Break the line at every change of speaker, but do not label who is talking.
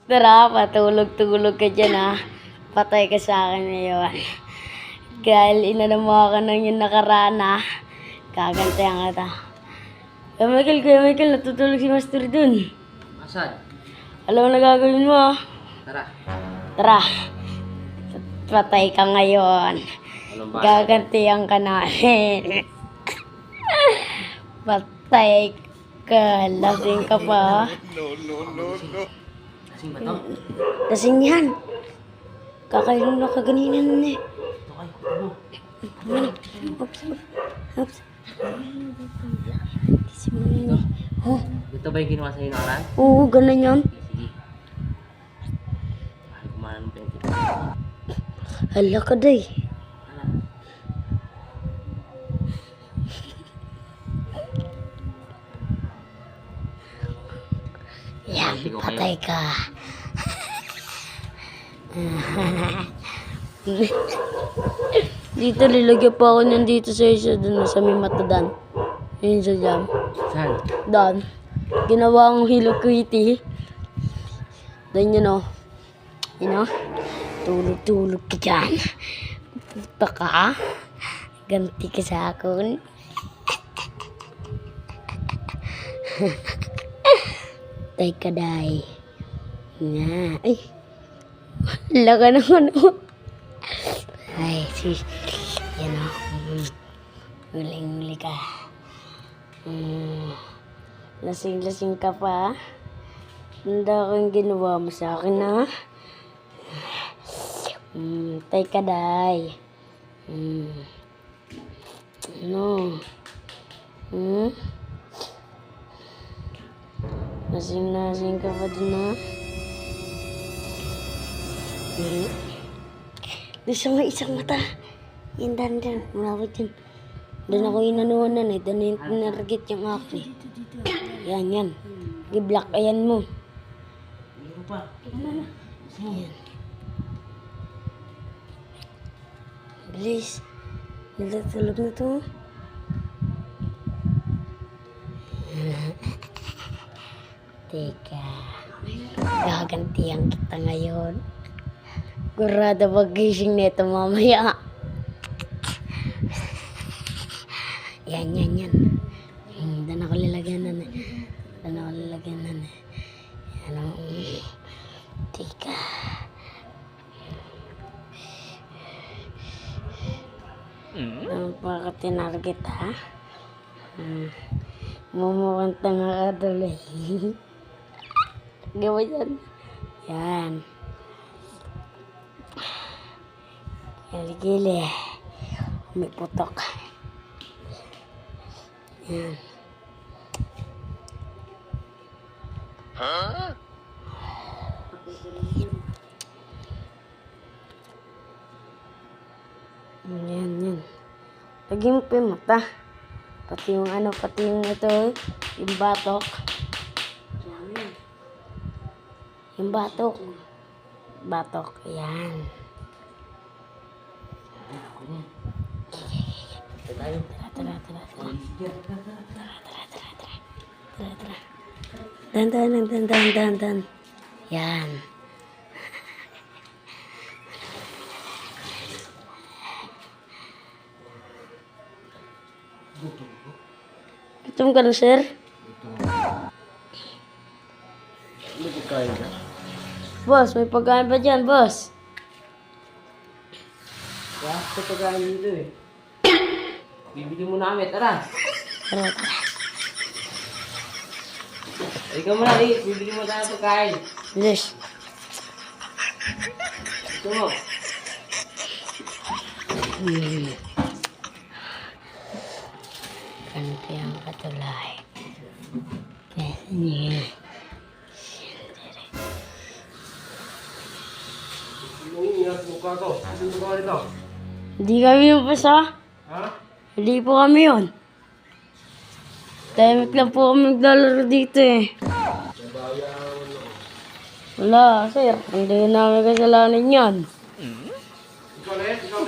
Tara, patulog-tulog ka dyan ha. Patay ka sa akin ngayon. Dahil inano mo ako nang yung nakaraan ha. Kagantihan ka ta. Kuya Michael, natutulog si Master dun.
Asan?
Alam mo na gagawin mo ha.
Tara.
Tara. Patay ka ngayon.
Anong ba?
Gagantihan ka namin. Patay ka. Lasing ka pa.
Kasing ba to?
Lasing yan. Kakainom na kaganina nun eh.
Okay,
Oops. Oops. Oh,
ito ba yung ginawa sa'yo nakaraan?
oo, ganun yan.
Sige. Mahal kumana ng 20.
Hala ka day. Yan, patay ka. Dito, lilagyan pa ako niyan dito sa isa dun sa may matadan. Yun sa jam.
Saan?
Doon. Ginawang Hello Kitty. Doon yun o. Yun o. Tulog-tulog ka dyan. Puta ka. Ganti ka sa akin. Tay ka day. Nga. Ay. Wala ka naman o. Ay, sis. Yan o. Huling-huli ka. Lasing-lasing ka pa. Handa kang ginawa mo sa akin ha. Tay ka day. Ano? Lasing-lasing ka pa din ha. Doon sa may isang mata. Yan, dan. Malapit yun. Doon ako inanuhanan eh. Doon yung tinarget yung akin eh. Yan. I-block ayan mo.
Meron pa.
Yan. Bilis. Natulog na to. Teka. Gagantihan kita ngayon. Kurada pag-gising nito mamaya. Yan. Doon ako lalagyan na. Ano? Tika. Ano pa ka tinarget ha? Mumukhang tanga ka tuloy. Gawa dyan. Yan. Gili. May putok. Yan. Yan. Lagyan mo pa yung mata. Pati yung ito, yung batok. Yung batok. Yan. Tara. Dan. Yan. Gutom ka na, sir?
May pagkain ka?
Boss, may pagkain pa dyan, boss.
Wala sa pagkain dito eh. Bibili mo namin, tara.
Tara.
Ikaw mo na, Liz. Bibili mo tayo pagkain.
Yes.
Ito mo.
Kantihan ka tulay. Yes.
Ingat mukha to. Ano mo gawa nito?
Hindi kami yung basa.
Ha?
Hindi po kami yun. Tahimik lang po kami naglalaro dito eh. Wala, sir. Hindi namin kasalanan yan.
Ikaw na yan? Ikaw